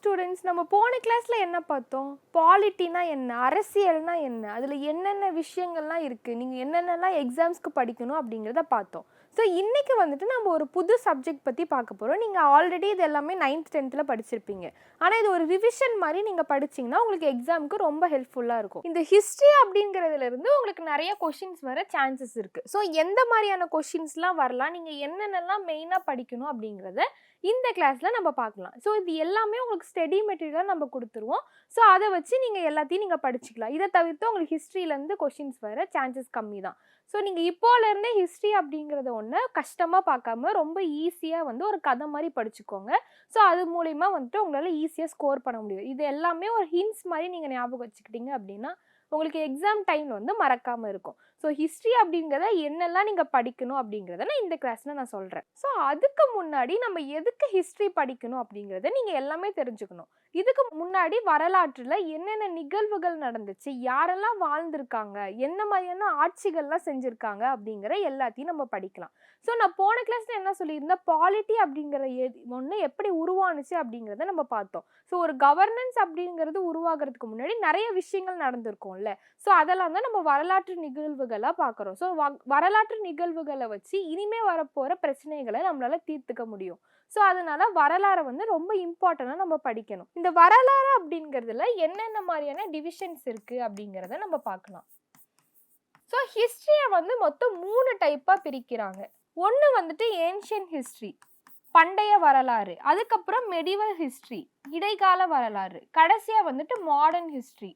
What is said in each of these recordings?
Students, நம்ம போன கிளாஸ்ல என்ன பார்த்தோம்? பாலிட்டினா என்ன? அரசியல்னா என்ன? அதில் என்னென்ன விஷயங்கள்லாம் இருக்குது, நீங்கள் என்னென்னலாம் எக்ஸாம்ஸ்க்கு படிக்கணும் அப்படிங்கிறத பார்த்தோம். ஸோ இன்றைக்கி வந்துட்டு நம்ம ஒரு புது சப்ஜெக்ட் பற்றி பார்க்க போகிறோம். நீங்கள் ஆல்ரெடி இது எல்லாமே 9th 10th படிச்சிருப்பீங்க. ஆனால் இது ஒரு ரிவிஷன் மாதிரி நீங்கள் படிச்சிங்கன்னா உங்களுக்கு எக்ஸாமுக்கு ரொம்ப ஹெல்ப்ஃபுல்லாக இருக்கும். இந்த ஹிஸ்ட்ரி அப்படிங்கிறதுலேருந்து உங்களுக்கு நிறைய கொஷின்ஸ் வர சான்சஸ் இருக்குது. ஸோ எந்த மாதிரியான கொஷின்ஸ்லாம் வரலாம், நீங்கள் என்னென்னலாம் மெயினாக படிக்கணும் அப்படிங்கிறத இந்த கிளாஸில் நம்ம பார்க்கலாம். ஸோ இது எல்லாமே உங்களுக்கு ஸ்டடி மெட்டீரியலாக நம்ம கொடுத்துருவோம். ஸோ அதை வச்சு நீங்கள் எல்லாத்தையும் நீங்கள் படிச்சுக்கலாம். இதை தவிர்த்து உங்களுக்கு ஹிஸ்ட்ரியிலேருந்து கொஷின்ஸ் வர சான்சஸ் கம்மி தான். ஸோ நீங்கள் இப்போலேருந்தே ஹிஸ்ட்ரி அப்படிங்கிறத ஒன்று கஷ்டமாக பார்க்காம ரொம்ப ஈஸியாக வந்து ஒரு கதை மாதிரி படிச்சுக்கோங்க. ஸோ அது மூலிமா வந்துட்டு உங்களால் ஈஸியாக ஸ்கோர் பண்ண முடியும். இது எல்லாமே ஒரு ஹிண்ட்ஸ் மாதிரி நீங்கள் ஞாபகம் வச்சுக்கிட்டீங்க அப்படின்னா உங்களுக்கு எக்ஸாம் டைமில் வந்து மறக்காமல் இருக்கும். ஸோ ஹிஸ்ட்ரி அப்படிங்கிறத என்னெல்லாம் நீங்கள் படிக்கணும் அப்படிங்கிறத நான் இந்த கிளாஸில் நான் சொல்கிறேன். ஸோ அதுக்கு முன்னாடி நம்ம எதுக்கு ஹிஸ்ட்ரி படிக்கணும் அப்படிங்கிறத நீங்கள் எல்லாமே தெரிஞ்சுக்கணும். இதுக்கு முன்னாடி வரலாற்றில் என்னென்ன நிகழ்வுகள் நடந்துச்சு, யாரெல்லாம் வாழ்ந்திருக்காங்க, என்ன மாதிரியான ஆட்சிகள்லாம் செஞ்சுருக்காங்க அப்படிங்கிற எல்லாத்தையும் நம்ம படிக்கலாம். ஸோ நான் போன கிளாஸில் என்ன சொல்லியிருந்தேன், பாலிட்டி அப்படிங்கிற ஒன்று எப்படி உருவானுச்சு அப்படிங்கிறத நம்ம பார்த்தோம். ஸோ ஒரு கவர்னன்ஸ் அப்படிங்கிறது உருவாகிறதுக்கு முன்னாடி நிறைய விஷயங்கள் நடந்திருக்கும்ல. ஸோ அதெல்லாம் தான் நம்ம வரலாற்று நிகழ்வுகளாக பார்க்குறோம். ஸோ வரலாற்று நிகழ்வுகளை வச்சு இனிமே வரப்போகிற பிரச்சனைகளை நம்மளால தீர்த்துக்க முடியும். ஸோ அதனால வரலாறை வந்து ரொம்ப இம்பார்ட்டண்டாக நம்ம படிக்கணும். இந்த வரலாறு அப்படிங்கிறதுல என்னென்ன மாதிரியான டிவிஷன்ஸ் இருக்குது அப்படிங்கிறத நம்ம பார்க்கலாம். ஸோ ஹிஸ்ட்ரியை வந்து மொத்தம் 3 டைப்பாக பிரிக்கிறாங்க. ஒன்று வந்துட்டு ஏன்ஷியன் ஹிஸ்ட்ரி, பண்டைய வரலாறு. அதுக்கப்புறம் மெடிவல் ஹிஸ்ட்ரி, இடைக்கால வரலாறு. கடைசியாக வந்துட்டு மாடர்ன் ஹிஸ்ட்ரி,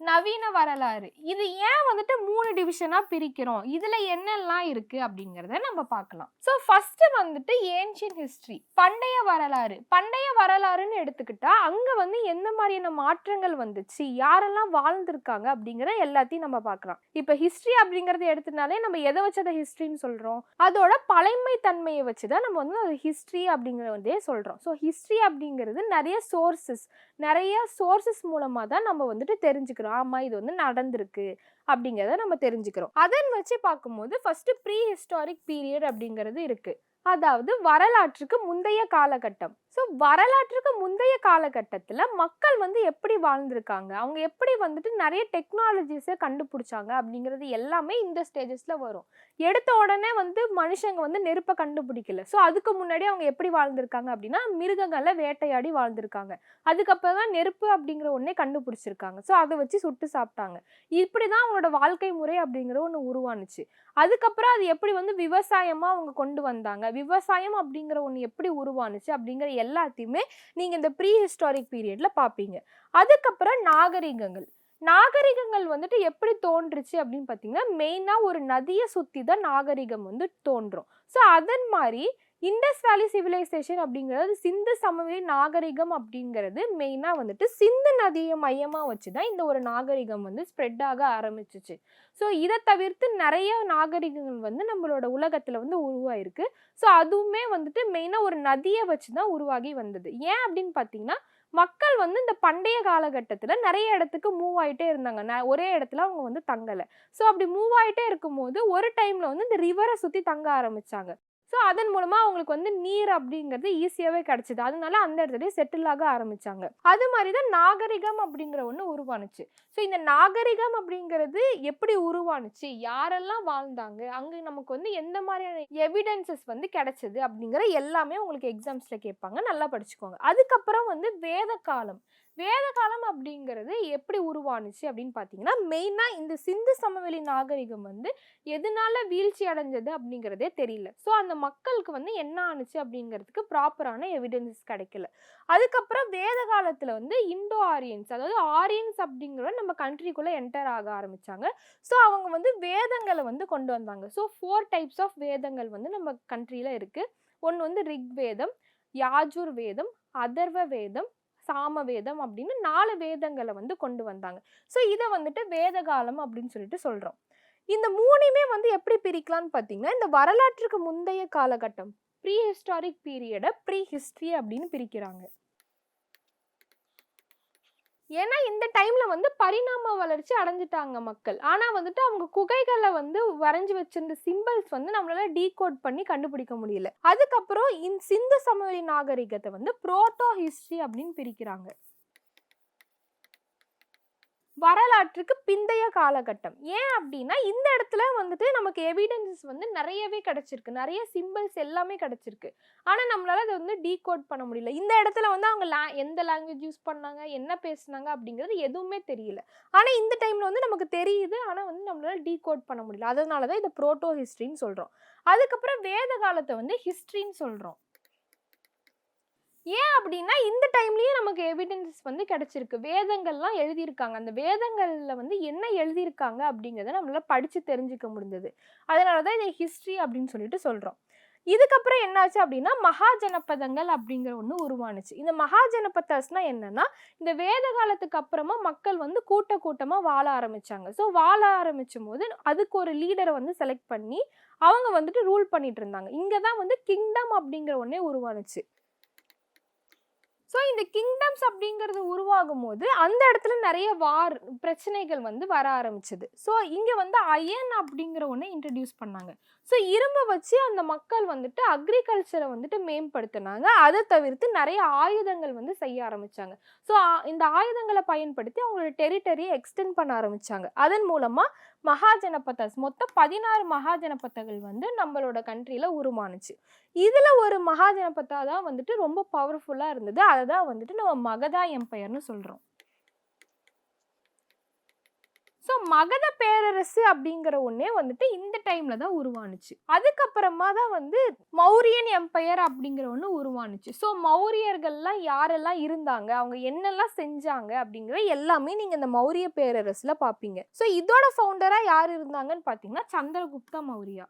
நவீன வரலாறு. இது ஏன் வந்துட்டு 3 டிவிஷனாக பிரிக்கிறோம், இதில் என்னெல்லாம் இருக்குது அப்படிங்கிறத நம்ம பார்க்கலாம். ஸோ ஃபஸ்ட்டு வந்துட்டு ஏன்ஷியன் ஹிஸ்ட்ரி, பண்டைய வரலாறு. பண்டைய வரலாறுன்னு எடுத்துக்கிட்டா அங்கே வந்து எந்த மாதிரியான மாற்றங்கள் வந்துச்சு, யாரெல்லாம் வாழ்ந்திருக்காங்க அப்படிங்கிற எல்லாத்தையும் நம்ம பார்க்கலாம். இப்போ ஹிஸ்ட்ரி அப்படிங்கிறது எடுத்துனாலே நம்ம எதை வச்சு அதை ஹிஸ்ட்ரின்னு சொல்கிறோம், அதோட பழமை தன்மையை வச்சு தான் நம்ம வந்து அது ஹிஸ்ட்ரி அப்படிங்கிறதே சொல்கிறோம். ஸோ ஹிஸ்ட்ரி அப்படிங்கிறது நிறைய சோர்சஸ் மூலமாக தான் நம்ம வந்துட்டு தெரிஞ்சுக்கிறோம். ஆமா, இது வந்து நடந்திருக்கு அப்படிங்கிறத நம்ம தெரிஞ்சுக்கிறோம். அதன் வச்சு பார்க்கும்போது ஃபர்ஸ்ட் ப்ரீ ஹிஸ்டாரிக் பீரியட் அப்படிங்கிறது இருக்கு. அதாவது வரலாற்றுக்கு முந்தைய காலகட்டம். ஸோ வரலாற்றுக்கு முந்தைய காலகட்டத்தில் மக்கள் வந்து எப்படி வாழ்ந்திருக்காங்க, அவங்க எப்படி வந்துட்டு நிறைய டெக்னாலஜிஸை கண்டுபிடிச்சாங்க அப்படிங்கிறது எல்லாமே இந்த ஸ்டேஜஸில் வரும். எடுத்த உடனே வந்து மனுஷங்க வந்து நெருப்பை கண்டுபிடிக்கல. ஸோ அதுக்கு முன்னாடி அவங்க எப்படி வாழ்ந்திருக்காங்க அப்படின்னா மிருகங்களை வேட்டையாடி வாழ்ந்திருக்காங்க. அதுக்கப்புறம் தான் நெருப்பு அப்படிங்கிற ஒன்றே கண்டுபிடிச்சிருக்காங்க. ஸோ அதை வச்சு சுட்டு சாப்பிட்டாங்க. இப்படி தான் அவங்களோட வாழ்க்கை முறை அப்படிங்கிற ஒன்று உருவானுச்சு. அதுக்கப்புறம் அது எப்படி வந்து விவசாயமாக அவங்க கொண்டு வந்தாங்க, விவசாயம் அப்படிங்கிற ஒன்று எப்படி உருவானுச்சு அப்படிங்கிற எல்லாத்தையுமே நீங்கள் இந்த ப்ரீ ஹிஸ்டாரிக் பீரியடில் பார்ப்பீங்க. அதுக்கப்புறம் நாகரிகங்கள் வந்துட்டு எப்படி தோன்றுச்சு அப்படின்னு பார்த்தீங்கன்னா மெயினாக ஒரு நதியை சுற்றி தான் நாகரிகம் வந்து தோன்றும். ஸோ அதன் மாதிரி இண்டஸ் வேலி சிவிலைசேஷன் அப்படிங்கிறது சிந்து சமவெளி நாகரிகம் அப்படிங்கிறது மெயினாக வந்துட்டு சிந்து நதியை மையமாக வச்சு தான் இந்த ஒரு நாகரிகம் வந்து ஸ்ப்ரெட் ஆக ஆரம்பிச்சிச்சு. ஸோ இதை தவிர்த்து நிறைய நாகரிகங்கள் வந்து நம்மளோட உலகத்தில் வந்து உருவாயிருக்கு. ஸோ அதுவுமே வந்துட்டு மெயினாக ஒரு நதியை வச்சு தான் உருவாகி வந்தது. ஏன் அப்படின்னு பார்த்தீங்கன்னா மக்கள் வந்து இந்த பண்டைய காலகட்டத்தில் நிறைய இடத்துக்கு மூவ் ஆகிட்டே இருந்தாங்க. ஒரே இடத்துல அவங்க வந்து தங்கலை. ஸோ அப்படி மூவ் ஆகிட்டே இருக்கும்போது ஒரு டைமில் வந்து இந்த ரிவரை சுற்றி தங்க ஆரம்பித்தாங்க. ஸோ அதன் மூலமாக அவங்களுக்கு வந்து நீர் அப்படிங்கிறது ஈஸியாகவே கிடச்சிது. அதனால அந்த இடத்துல செட்டில் ஆக ஆரம்பித்தாங்க. அது மாதிரி தான் நாகரிகம் அப்படிங்கிற ஒன்று உருவானுச்சு. ஸோ இந்த நாகரிகம் அப்படிங்கிறது எப்படி உருவானுச்சு, யாரெல்லாம் வாழ்ந்தாங்க, அங்கே நமக்கு வந்து எந்த மாதிரியான எவிடன்சஸ் வந்து கிடைச்சது அப்படிங்கிற எல்லாமே உங்களுக்கு எக்ஸாம்ஸில் கேட்பாங்க. நல்லா படிச்சுக்கோங்க. அதுக்கப்புறம் வந்து வேத காலம் அப்படிங்கிறது எப்படி உருவானுச்சு அப்படின்னு பார்த்தீங்கன்னா மெயினாக இந்த சிந்து சமவெளி நாகரிகம் வந்து எதனால வீழ்ச்சி அடைஞ்சது அப்படிங்கிறதே தெரியல. ஸோ அந்த மக்களுக்கு வந்து என்ன ஆணுச்சு அப்படிங்கிறதுக்கு ப்ராப்பரான எவிடன்ஸ் கிடைக்கல. அதுக்கப்புறம் வேத காலத்தில் வந்து இண்டோ ஆரியன்ஸ், அதாவது ஆரியன்ஸ் அப்படிங்கிற நம்ம கண்ட்ரிக்குள்ளே என்டர் ஆக ஆரம்பித்தாங்க. ஸோ அவங்க வந்து வேதங்களை வந்து கொண்டு வந்தாங்க. ஸோ 4 டைப்ஸ் ஆஃப் வேதங்கள் வந்து நம்ம கண்ட்ரியில் இருக்குது. ஒன்று வந்து ரிக் வேதம், யாஜுர் வேதம், அதர்வ வேதம், சாம வேதம் அப்படின்னு 4 வேதங்களை வந்து கொண்டு வந்தாங்க. ஸோ இதை வந்துட்டு வேத காலம் அப்படின்னு சொல்லிட்டு சொல்கிறோம். இந்த 3மே வந்து எப்படி பிரிக்கலான்னு பார்த்தீங்கன்னா இந்த வரலாற்றுக்கு முந்தைய காலகட்டம் ப்ரீ ஹிஸ்டாரிக் பீரியடை ப்ரீ ஹிஸ்ட்ரி அப்படின்னு பிரிக்கிறாங்க. ஏன்னா இந்த டைம்ல வந்து பரிணாம வளர்ச்சி அடைஞ்சிட்டாங்க மக்கள். ஆனா வந்துட்டு அவங்க குகைகள்ல வந்து வரைஞ்சு வச்சிருந்த சிம்பிள்ஸ் வந்து நம்மளால டீகோட் பண்ணி கண்டுபிடிக்க முடியல. அதுக்கப்புறம் சிந்து சமவெளி நாகரிகத்தை வந்து புரோட்டோ ஹிஸ்டரி அப்படின்னு பிரிக்கிறாங்க. வரலாற்றுக்கு பிந்தைய காலகட்டம். ஏன் அப்படின்னா இந்த இடத்துல வந்துட்டு நமக்கு எவிடன்ஸ் வந்து நிறையவே கிடைச்சிருக்கு. நிறைய சிம்பிள்ஸ் எல்லாமே கிடைச்சிருக்கு. ஆனா நம்மளால அதை வந்து டீகோட் பண்ண முடியல. இந்த இடத்துல வந்து அவங்க எந்த லாங்குவேஜ் யூஸ் பண்ணாங்க, என்ன பேசுனாங்க அப்படிங்கிறது எதுவுமே தெரியல. ஆனா இந்த டைம்ல வந்து நமக்கு தெரியுது. ஆனா வந்து நம்மளால டீகோட் பண்ண முடியல. அதனாலதான் இதை புரோட்டோ ஹிஸ்டரின்னு சொல்றோம். அதுக்கப்புறம் வேத காலத்தை வந்து ஹிஸ்டரின்னு சொல்றோம். ஏன் அப்படின்னா இந்த டைம்லயே நமக்கு எவிடன்ஸ் வந்து கிடைச்சிருக்கு. வேதங்கள்லாம் எழுதியிருக்காங்க. அந்த வேதங்கள்ல வந்து என்ன எழுதியிருக்காங்க அப்படிங்கிறத நம்மளால படிச்சு தெரிஞ்சுக்க முடிஞ்சது. அதனால தான் இதை ஹிஸ்டரி அப்படின்னு சொல்லிட்டு சொல்றோம். இதுக்கப்புறம் என்னாச்சு அப்படின்னா மகாஜனபதங்கள் அப்படிங்கிற ஒன்று உருவானுச்சு. இந்த மகாஜனபதாஸ்னா என்னன்னா இந்த வேத காலத்துக்கு அப்புறமா மக்கள் வந்து கூட்டமா வாழ ஆரம்பிச்சாங்க. ஸோ வாழ ஆரம்பிச்சும் போது அதுக்கு ஒரு லீடரை வந்து செலக்ட் பண்ணி அவங்க வந்துட்டு ரூல் பண்ணிட்டு இருந்தாங்க. இங்கதான் வந்து கிங்டம் அப்படிங்கிற ஒன்னே உருவானுச்சு. ஸோ இந்த கிங்டம்ஸ் அப்படிங்கிறது உருவாகும் போது அந்த இடத்துல நிறைய பிரச்சனைகள் வந்து வர ஆரம்பிச்சது. ஸோ இங்கே வந்து அயன் அப்படிங்கிற ஒன்று இன்ட்ரடியூஸ் பண்ணாங்க. ஸோ இரும்பை வச்சு அந்த மக்கள் வந்துட்டு அக்ரிகல்ச்சரை வந்துட்டு மேம்படுத்தினாங்க. அதை தவிர்த்து நிறைய ஆயுதங்கள் வந்து செய்ய ஆரம்பிச்சாங்க. ஸோ இந்த ஆயுதங்களை பயன்படுத்தி அவங்களோட டெரிட்டரியை எக்ஸ்டெண்ட் பண்ண ஆரம்பிச்சாங்க. அதன் மூலமாக மகாஜனபதாஸ் மொத்தம் 16 மகாஜனபதங்கள் வந்து நம்மளோட கண்ட்ரியில் உருவானுச்சு. இதில் ஒரு மகாஜனபதா தான் வந்துட்டு ரொம்ப பவர்ஃபுல்லாக இருந்தது. அதை தான் வந்துட்டு நம்ம மகதா எம்பையர்னு சொல்கிறோம். ஸோ மகத பேரரசு அப்படிங்கிற ஒன்னே வந்துட்டு இந்த டைம்ல தான் உருவானுச்சு. அதுக்கப்புறமா தான் வந்து மௌரியன் எம்பையர் அப்படிங்கிற ஒன்று உருவானுச்சு. ஸோ மௌரியர்கள்லாம் யாரெல்லாம் இருந்தாங்க, அவங்க என்னெல்லாம் செஞ்சாங்க அப்படிங்கிற எல்லாமே நீங்க இந்த மௌரிய பேரரசுல பார்ப்பீங்க. ஸோ இதோட ஃபவுண்டரா யார் இருந்தாங்கன்னு பார்த்தீங்கன்னா சந்திரகுப்த மௌரியா.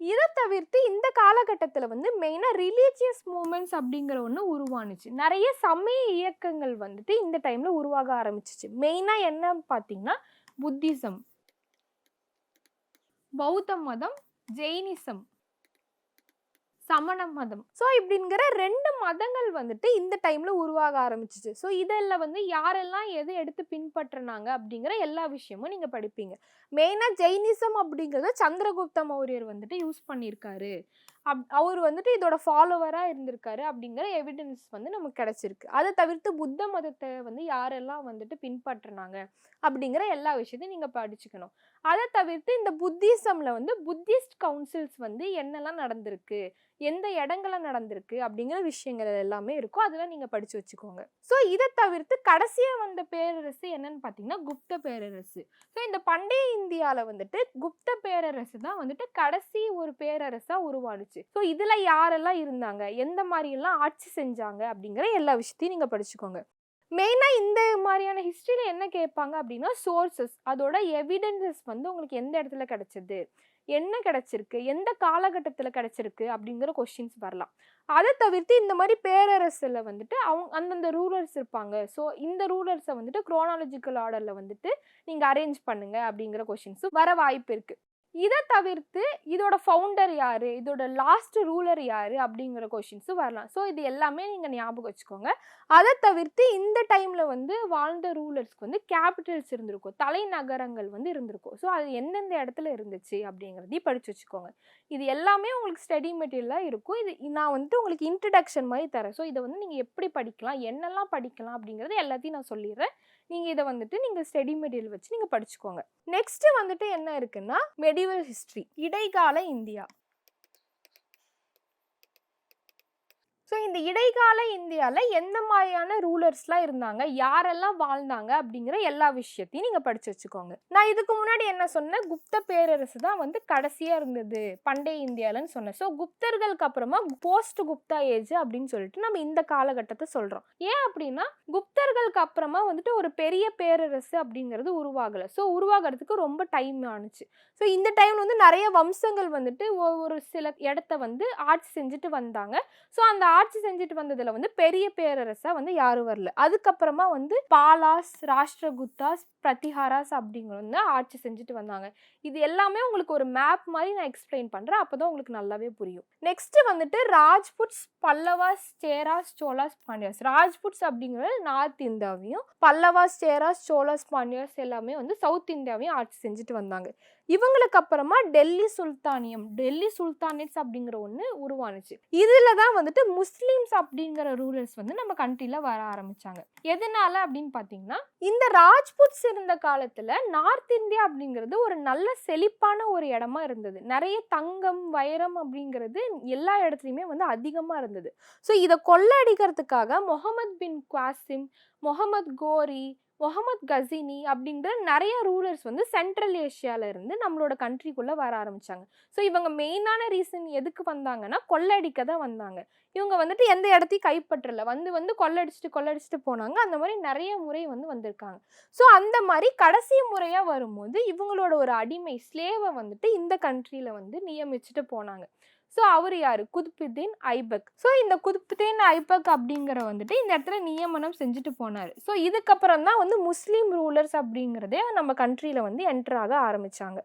இதை தவிர்த்து இந்த காலகட்டத்தில் வந்து மெயினாக ரிலீஜியஸ் மூமெண்ட்ஸ் அப்படிங்கிற ஒன்று உருவானுச்சு. நிறைய சமய இயக்கங்கள் வந்துட்டு இந்த டைமில் உருவாக ஆரம்பிச்சிச்சு. மெயினாக என்னன்னு பார்த்தீங்கன்னா புத்திசம், பௌத்த மதம், ஜெயினிசம், சமண மதம். ஸோ இப்படிங்கிற 2 மதங்கள் வந்துட்டு இந்த டைம்ல உருவாக ஆரம்பிச்சிச்சு. ஸோ இதில் வந்து யாரெல்லாம் எது எடுத்து பின்பற்றினாங்க அப்படிங்கிற எல்லா விஷயமும் நீங்க படிப்பீங்க. மெயினா ஜெயினிசம் அப்படிங்கிறத சந்திரகுப்த மௌரியர் வந்துட்டு யூஸ் பண்ணியிருக்காரு. அவர் வந்துட்டு இதோட ஃபாலோவரா இருந்திருக்காரு அப்படிங்கிற எவிடன்ஸ் வந்து நமக்கு கிடைச்சிருக்கு. அதை தவிர்த்து புத்த மதத்தை வந்து யாரெல்லாம் வந்துட்டு பின்பற்றினாங்க அப்படிங்கிற எல்லா விஷயத்தையும் நீங்க படிச்சுக்கணும். அதை தவிர்த்து இந்த புத்திசம்ல வந்து புத்திஸ்ட் கவுன்சில்ஸ் வந்து என்னெல்லாம் நடந்திருக்கு, எந்த இடங்கள நடந்திருக்கு அப்படிங்கிற விஷயங்கள் எல்லாமே இருக்கும். அதெல்லாம் நீங்க படிச்சு வச்சுக்கோங்க. ஸோ இதை தவிர்த்து கடைசியா வந்த பேரரசு என்னன்னு பார்த்தீங்கன்னா குப்த பேரரசு. ஸோ இந்த பண்டைய இந்தியாவில் வந்துட்டு குப்த பேரரசு தான் வந்துட்டு கடைசி ஒரு பேரரசா உருவானுச்சு. ஸோ இதுல யாரெல்லாம் இருந்தாங்க, எந்த மாதிரி எல்லாம் ஆட்சி செஞ்சாங்க அப்படிங்கிற எல்லா விஷயத்தையும் நீங்க படிச்சுக்கோங்க. மெயினாக இந்த மாதிரியான ஹிஸ்ட்ரியில் என்ன கேட்பாங்க அப்படின்னா சோர்சஸ், அதோட எவிடன்சஸ் வந்து உங்களுக்கு எந்த இடத்துல கிடைச்சது, என்ன கிடைச்சிருக்கு, எந்த காலகட்டத்தில் கிடைச்சிருக்கு அப்படிங்கிற கொஸ்டின்ஸ் வரலாம். அதை தவிர்த்து இந்த மாதிரி பேரரசில் வந்துட்டு அவங்க அந்தந்த ரூலர்ஸ் இருப்பாங்க. ஸோ இந்த ரூலர்ஸை வந்துட்டு குரோனாலஜிக்கல் ஆர்டரில் வந்துட்டு நீங்கள் அரேஞ்ச் பண்ணுங்க அப்படிங்கிற கொஸ்டின்ஸும் வர வாய்ப்பு இருக்குது. இதை தவிர்த்து இதோட ஃபவுண்டர் யாரு, இதோட லாஸ்ட் ரூலர் யாரு அப்படிங்கிற கொஸ்டின்ஸும் வரலாம். ஸோ இது எல்லாமே நீங்கள் ஞாபகம் வச்சுக்கோங்க. அதை தவிர்த்து இந்த டைமில் வந்து வாழ்ந்த ரூலர்ஸ்க்கு வந்து கேபிட்டல்ஸ் இருந்திருக்கும், தலைநகரங்கள் வந்து இருந்திருக்கும். ஸோ அது எந்தெந்த இடத்துல இருந்துச்சு அப்படிங்கிறதையும் படித்து வச்சுக்கோங்க. இது எல்லாமே உங்களுக்கு ஸ்டடி மெட்டீரியலாக இருக்கும். இது நான் வந்துட்டு உங்களுக்கு இன்ட்ரடக்ஷன் மாதிரி தரேன். ஸோ இதை வந்து நீங்கள் எப்படி படிக்கலாம், என்னெல்லாம் படிக்கலாம் அப்படிங்கிறது எல்லாத்தையும் நான் சொல்லிடுறேன். நீங்கள் இதை வந்துட்டு நீங்கள் ஸ்டடி மெட்டீரியல் வச்சு நீங்கள் படிச்சுக்கோங்க. நெக்ஸ்ட் வந்துட்டு என்ன இருக்குன்னா மெடிவல் ஹிஸ்ட்ரி, இடைக்கால இந்தியா. ஸோ இந்த இடைக்கால இந்தியாவில் எந்த மாதிரியான ரூலர்ஸ்லாம் இருந்தாங்க, யாரெல்லாம் வாழ்ந்தாங்க அப்படிங்கிற எல்லா விஷயத்தையும் நீங்கள் படித்து வச்சுக்கோங்க. நான் இதுக்கு முன்னாடி என்ன சொன்னேன், குப்த பேரரசு தான் வந்து கடைசியாக இருந்தது பண்டைய இந்தியாவில்னு சொன்னேன். ஸோ குப்தர்களுக்கு அப்புறமா போஸ்ட் குப்தா ஏஜ் அப்படின்னு சொல்லிட்டு நம்ம இந்த காலகட்டத்தை சொல்கிறோம். ஏன் அப்படின்னா குப்தர்களுக்கு அப்புறமா வந்துட்டு ஒரு பெரிய பேரரசு அப்படிங்கிறது உருவாகலை. ஸோ உருவாகிறதுக்கு ரொம்ப டைம் ஆணுச்சு. ஸோ இந்த டைம் வந்து நிறைய வம்சங்கள் வந்துட்டு ஒரு சில இடத்த வந்து ஆட்சி செஞ்சுட்டு வந்தாங்க. ஸோ அந்த ஆட்சி செஞ்சுட்டு வந்ததுல வந்து பெரிய பேரரசா வந்து யாரும் வரல. அதுக்கப்புறமா வந்து பாலாஸ், ராஷ்டிரகுத்தாஸ், பிரதிஹாராஸ் அப்படிங்கிறவங்க ஆட்சி செஞ்சுட்டு வந்தாங்க. இது எல்லாமே உங்களுக்கு ஒரு மேப் மாதிரி நான் எக்ஸ்பிளைன் பண்றேன். அப்பதான் உங்களுக்கு நல்லாவே புரியும். நெக்ஸ்ட் வந்துட்டு ராஜ்புட்ஸ், பல்லவாஸ், சேராஸ், சோலாஸ், பாண்டியாஸ். ராஜ்புட்ஸ் அப்படிங்கிறது நார்த் இந்தியாவையும், பல்லவாஸ், சேராஸ், சோலாஸ், பாண்டியாஸ் எல்லாமே வந்து சவுத் இந்தியாவையும் ஆட்சி செஞ்சுட்டு வந்தாங்க. இவங்களுக்கு அப்புறமா டெல்லி சுல்தானியம், டெல்லி சுல்தானேட்ஸ் அப்படிங்கிற ஒன்று உருவானுச்சு. இதுல தான் வந்துட்டு முஸ்லிம்ஸ் அப்படிங்கிற ரூலர்ஸ் வந்து நம்ம கண்ட்ரில வர ஆரம்பிச்சாங்க. எதனால அப்படின்னு பாத்தீங்கன்னா, இந்த ராஜ்புட்ஸ் இருந்த காலத்துல நார்த் இந்தியா அப்படிங்கிறது ஒரு நல்ல செழிப்பான ஒரு இடமா இருந்தது. நிறைய தங்கம், வைரம் அப்படிங்கிறது எல்லா இடத்துலையுமே வந்து அதிகமா இருந்தது. ஸோ இதை கொள்ளடிக்கிறதுக்காக முகமது பின் குவாசிம், முகமது கோரி, முகமது கசினி அப்படின்ற நிறைய ரூலர்ஸ் வந்து சென்ட்ரல் ஏஷியால இருந்து நம்மளோட கண்ட்ரிக்குள்ள வர ஆரம்பிச்சாங்க. ஸோ இவங்க மெயினான ரீசன் எதுக்கு வந்தாங்கன்னா கொள்ளடிக்க தான் வந்தாங்க. இவங்க வந்துட்டு எந்த இடத்தையும் கைப்பற்றல, வந்து கொள்ளடிச்சுட்டு போனாங்க. அந்த மாதிரி நிறைய முறை வந்து வந்திருக்காங்க. ஸோ அந்த மாதிரி கடைசி முறையா வரும்போது இவங்களோட ஒரு அடிமை ஸ்லேவை வந்துட்டு இந்த கண்ட்ரியில வந்து நியமிச்சுட்டு போனாங்க. ஸோ அவர் யாரு? குதுப்புதீன் ஐபக். ஸோ இந்த குதுப்புதீன் ஐபக் அப்படிங்கிற வந்துட்டு இந்த இடத்துல நியமனம் செஞ்சுட்டு போனாரு. ஸோ இதுக்கப்புறம் தான் வந்து முஸ்லீம் ரூலர்ஸ் அப்படிங்கிறதே நம்ம கண்ட்ரியில வந்து என்டர் ஆக ஆரம்பிச்சாங்க.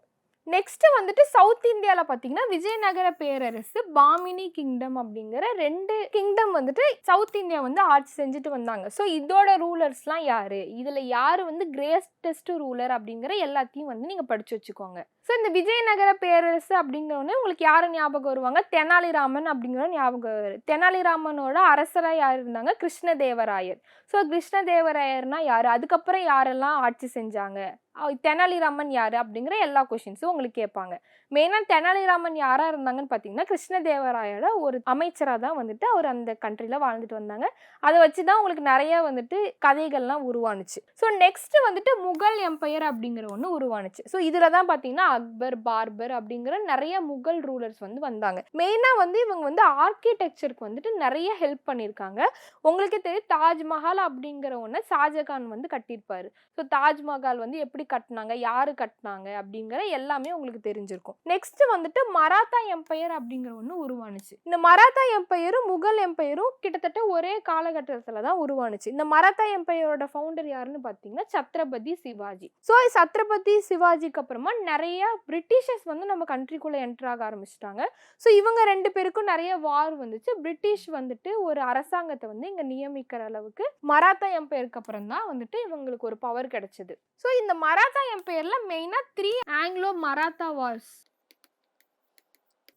நெக்ஸ்ட் வந்துட்டு சவுத் இந்தியால பாத்தீங்கன்னா விஜயநகர பேரரசு, பாமினி கிங்டம் அப்படிங்கிற 2 கிங்டம் வந்துட்டு சவுத் இந்தியா வந்து ஆட்சி செஞ்சுட்டு வந்தாங்க. ஸோ இதோட ரூலர்ஸ்லாம் யாரு, இதுல யாரு வந்து கிரேட்டஸ்ட் ரூலர் அப்படிங்கிற எல்லாத்தையும் வந்து நீங்க படிச்சு வச்சுக்கோங்க. ஸோ இந்த விஜயநகர பேரரசு அப்படிங்கிறவொன்னே உங்களுக்கு யாரு ஞாபகம் வருவாங்க? தெனாலிராமன் அப்படிங்கிற ஞாபகம் வரும். தெனாலிராமனோட அரசரா யார் இருந்தாங்க? கிருஷ்ணதேவராயர். ஸோ கிருஷ்ணதேவராயர்னா யாரு, அதுக்கப்புறம் யாரெல்லாம் ஆட்சி செஞ்சாங்க, தெனாலிராமன் யாரு அப்படிங்கிற எல்லா கொஸ்டின்ஸும் உங்களுக்கு கேட்பாங்க. மெயினா தெனாலிராமன் யாரா இருந்தாங்கன்னு பாத்தீங்கன்னா கிருஷ்ணதேவராயோட ஒரு அமைச்சரா தான் வந்துட்டு அவர் அந்த கண்ட்ரில வாழ்ந்துட்டு வந்தாங்க. அதை வச்சுதான் உங்களுக்கு நிறைய வந்துட்டு கதைகள்லாம் உருவானுச்சு. ஸோ நெக்ஸ்ட் வந்துட்டு முகல் எம்பையர் அப்படிங்கிற ஒன்று உருவானுச்சு. ஸோ இதுல தான் பாத்தீங்கன்னா அக்பர், பார்பர் அப்படிங்கிற நிறைய முகல் ரூலர்ஸ் வந்து வந்தாங்க. மெயினா வந்து இவங்க வந்து ஆர்கிடெக்சருக்கு வந்துட்டு நிறைய ஹெல்ப் பண்ணியிருக்காங்க. உங்களுக்கே தெரியும் தாஜ்மஹால் அப்படிங்கிற ஒன்று ஷாஜகான் வந்து கட்டியிருப்பாரு. ஸோ தாஜ்மஹால் வந்து எப்படி கட்டினாங்க, யாரு கட்டினாங்க அப்படிங்கிற எல்லாமே உங்களுக்கு தெரிஞ்சிருக்கும். நெக்ஸ்ட் வந்துட்டு மராத்தா எம்பையர் அப்படிங்கிற ஒன்று உருவானுச்சு. இந்த மராத்தா எம்பையரும் முகல் எம்பையரும் கிட்டத்தட்ட ஒரே காலகட்டத்துல தான் உருவானுச்சு. இந்த மராத்தா எம்பையரோட ஃபவுண்டர் யாருன்னு பார்த்தீங்கன்னா சத்ரபதி சிவாஜி. ஸோ சத்ரபதி சிவாஜிக்கு அப்புறமா நிறைய பிரிட்டிஷர்ஸ் வந்து நம்ம கண்ட்ரிக்குள்ள என்டர் ஆக ஆரம்பிச்சிட்டாங்க. ஸோ இவங்க 2 பேருக்கும் நிறைய வார் வந்துச்சு. பிரிட்டிஷ் வந்துட்டு ஒரு அரசாங்கத்தை வந்து இங்க நியமிக்கிற அளவுக்கு மராத்தா எம்பையருக்கு அப்புறம் தான் வந்துட்டு இவங்களுக்கு ஒரு பவர் கிடைச்சது. ஸோ இந்த மராத்தா எம்பையர்ல மெயினா 3 ஆங்கிலோ மராத்தா வார்ஸ்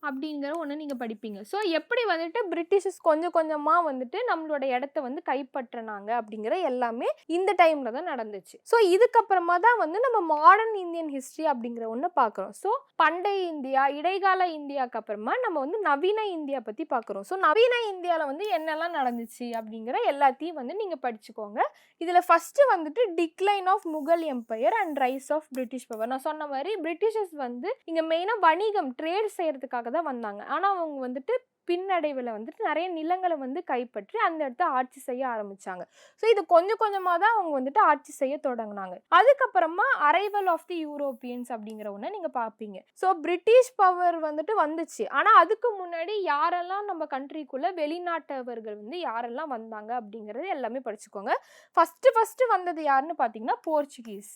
அப்படிங்கிற ஒன்று நீங்கள் படிப்பீங்க. ஸோ எப்படி வந்துட்டு பிரிட்டிஷர்ஸ் கொஞ்சம் கொஞ்சமாக வந்துட்டு நம்மளோட இடத்த வந்து கைப்பற்றினாங்க அப்படிங்கிற எல்லாமே இந்த டைமில் தான் நடந்துச்சு. ஸோ இதுக்கப்புறமா தான் வந்து நம்ம மாடர்ன் இந்தியன் ஹிஸ்ட்ரி அப்படிங்கிற ஒன்று பார்க்குறோம். ஸோ பண்டைய இந்தியா, இடைக்கால இந்தியாவுக்கு அப்புறமா நம்ம வந்து நவீன இந்தியா பற்றி பார்க்குறோம். ஸோ நவீன இந்தியாவில் வந்து என்னெல்லாம் நடந்துச்சு அப்படிங்கிற எல்லாத்தையும் வந்து நீங்கள் படிச்சுக்கோங்க. இதில் ஃபஸ்ட்டு வந்துட்டு decline of Mughal empire and rise of British power. நான் சொன்ன மாதிரி பிரிட்டிஷர்ஸ் வந்து இங்கே மெயினாக வணிகம், ட்ரேட் செய்கிறதுக்காக தான் வந்தாங்க. ஆனால் அவங்க வந்துட்டு பின்னடைவில் வந்துட்டு நிறைய நிலங்களை வந்து கைப்பற்றி அந்த இடத்த ஆட்சி செய்ய ஆரம்பிச்சாங்க. ஸோ இது கொஞ்சம் கொஞ்சமாக தான் அவங்க வந்துட்டு ஆட்சி செய்ய தொடங்கினாங்க. அதுக்கப்புறமா அரைவல் ஆஃப் தி யூரோப்பியன்ஸ் அப்படிங்கிற ஒன்று நீங்கள் பார்ப்பீங்க. ஸோ பிரிட்டிஷ் பவர் வந்துட்டு வந்துச்சு. ஆனால் அதுக்கு முன்னாடி யாரெல்லாம் நம்ம கண்ட்ரிக்குள்ள வெளிநாட்டவர்கள் வந்து யாரெல்லாம் வந்தாங்க அப்படிங்கிறது எல்லாமே படிச்சுக்கோங்க. ஃபர்ஸ்ட் வந்தது யாருன்னு பார்த்தீங்கன்னா போர்ச்சுகீஸ்.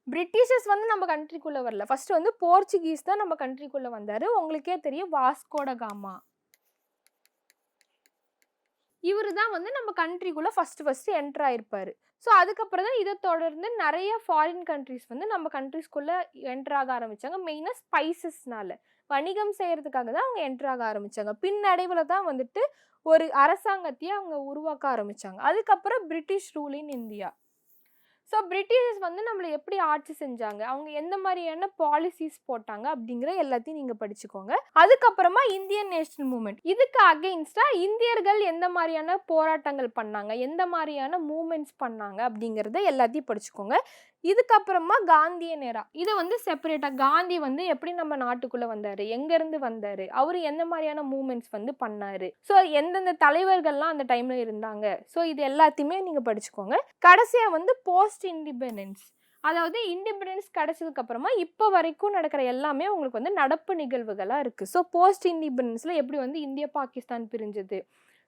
பிரிட்டிஷர்ஸ் வந்து நம்ம கண்ட்ரிக்குள்ள வரல. ஃபர்ஸ்ட் வந்து போர்ச்சுகீஸ் தான் நம்ம கண்ட்ரிக்குள்ள வந்தாரு. உங்களுக்கே தெரியும் வாஸ்கோட காமா. இவரு தான் வந்து நம்ம கண்ட்ரிக்குள்ள ஃபர்ஸ்ட் என்டர் ஆயிருப்பாரு. ஸோ அதுக்கப்புறம் தான் இதை தொடர்ந்து நிறைய ஃபாரின் கண்ட்ரிஸ் வந்து நம்ம கண்ட்ரிஸ்குள்ள என்டர் ஆக ஆரம்பிச்சாங்க. மெயினாக ஸ்பைசஸ்னால வணிகம் செய்யறதுக்காக தான் அவங்க என்டர் ஆக ஆரம்பிச்சாங்க. பின்னடைவில் தான் வந்துட்டு ஒரு அரசாங்கத்தையே அவங்க உருவாக்க ஆரம்பிச்சாங்க. அதுக்கப்புறம் British rule in India. So Britishers வந்து நம்மளை எப்படி ஆட்சி செஞ்சாங்க, அவங்க எந்த மாதிரியான பாலிசிஸ் போட்டாங்க அப்படிங்கிற எல்லாத்தையும் நீங்கள் படிச்சுக்கோங்க. அதுக்கப்புறமா இந்தியன் நேஷனல் மூவ்மெண்ட். இதுக்கு அகெயின்ஸ்டா இந்தியர்கள் எந்த மாதிரியான போராட்டங்கள் பண்ணாங்க, எந்த மாதிரியான மூவ்மெண்ட்ஸ் பண்ணாங்க அப்படிங்கிறத எல்லாத்தையும் படிச்சுக்கோங்க. இதுக்கப்புறமா காந்தியன் எரா. இதை வந்து செப்பரேட்டாக காந்தி வந்து எப்படி நம்ம நாட்டுக்குள்ளே வந்தார், எங்கேருந்து வந்தார், அவர் எந்த மாதிரியான மூவ்மெண்ட்ஸ் வந்து பண்ணார், ஸோ எந்தெந்த தலைவர்கள்லாம் அந்த டைமில் இருந்தாங்க, ஸோ இது எல்லாத்தையுமே நீங்கள் படிச்சுக்கோங்க. கடைசியாக வந்து போஸ்ட் இண்டிபெண்டன்ஸ் அதாவது இண்டிபெண்டன்ஸ் கிடைச்சதுக்கு அப்புறமா இப்போ வரைக்கும் நடக்கிற எல்லாமே உங்களுக்கு வந்து நடப்பு நிகழ்வுகளா இருக்கு. ஸோ போஸ்ட் இண்டிபெண்டன்ஸ்ல எப்படி வந்து இந்தியா பாகிஸ்தான் பிரிஞ்சது,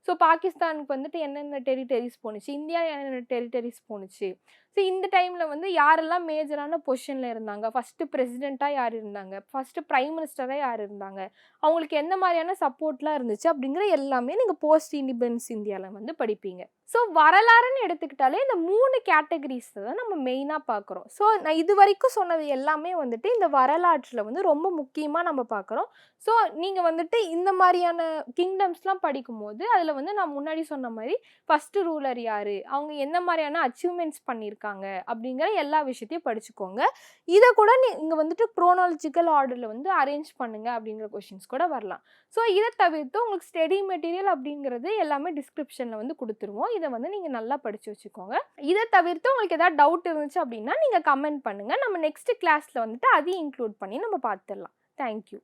ஸோ பாகிஸ்தானுக்கு வந்துட்டு என்னென்ன டெரிட்டரிஸ் போணுச்சு, இந்தியா என்னென்ன டெரிட்டரிஸ் போணுச்சு, ஸோ இந்த டைம்ல வந்து யாரெல்லாம் மேஜரான பொசிஷன்ல இருந்தாங்க, ஃபர்ஸ்ட் பிரசிடென்ட்டா யார் இருந்தாங்க, ஃபர்ஸ்ட் பிரைம் மினிஸ்டரா யார் இருந்தாங்க, அவங்களுக்கு எந்த மாதிரியான சப்போர்ட்லாம் இருந்துச்சு அப்படிங்கிற எல்லாமே நீங்க போஸ்ட் இண்டிபெண்டன்ஸ் இந்தியால வந்து படிப்பீங்க. ஸோ வரலாறுன்னு எடுத்துக்கிட்டாலே இந்த 3 கேட்டகரிஸ் தான் நம்ம மெயினாக பார்க்குறோம். ஸோ நான் இது வரைக்கும் சொன்னது எல்லாமே வந்துட்டு இந்த வரலாற்றில் வந்து ரொம்ப முக்கியமாக நம்ம பார்க்குறோம். ஸோ நீங்கள் வந்துட்டு இந்த மாதிரியான கிங்டம்ஸ்லாம் படிக்கும்போது அதில் வந்து நான் முன்னாடி சொன்ன மாதிரி ஃபஸ்ட்டு ரூலர் யார், அவங்க எந்த மாதிரியான அச்சீவ்மெண்ட்ஸ் பண்ணியிருக்காங்க அப்படிங்கிற எல்லா விஷயத்தையும் படிச்சுக்கோங்க. இதை கூட நீங்கள் வந்துட்டு குரோனாலஜிக்கல் ஆர்டரில் வந்து அரேஞ்ச் பண்ணுங்க அப்படிங்கிற கொஷின்ஸ் கூட வரலாம். ஸோ இதை தவிர்த்து உங்களுக்கு ஸ்டடி மெட்டீரியல் அப்படிங்கிறது எல்லாமே டிஸ்கிரிப்ஷனில் வந்து கொடுத்துருவோம். இதை வந்து நீங்கள் நல்லா படித்து வச்சுக்கோங்க. இதை தவிர்த்து உங்களுக்கு ஏதாவது டவுட் இருந்துச்சு அப்படின்னா நீங்கள் கமெண்ட் பண்ணுங்கள். நம்ம நெக்ஸ்ட் கிளாஸில் வந்துட்டு அதையும் இன்க்ளூட் பண்ணி நம்ம பார்த்துடலாம். தேங்க்யூ.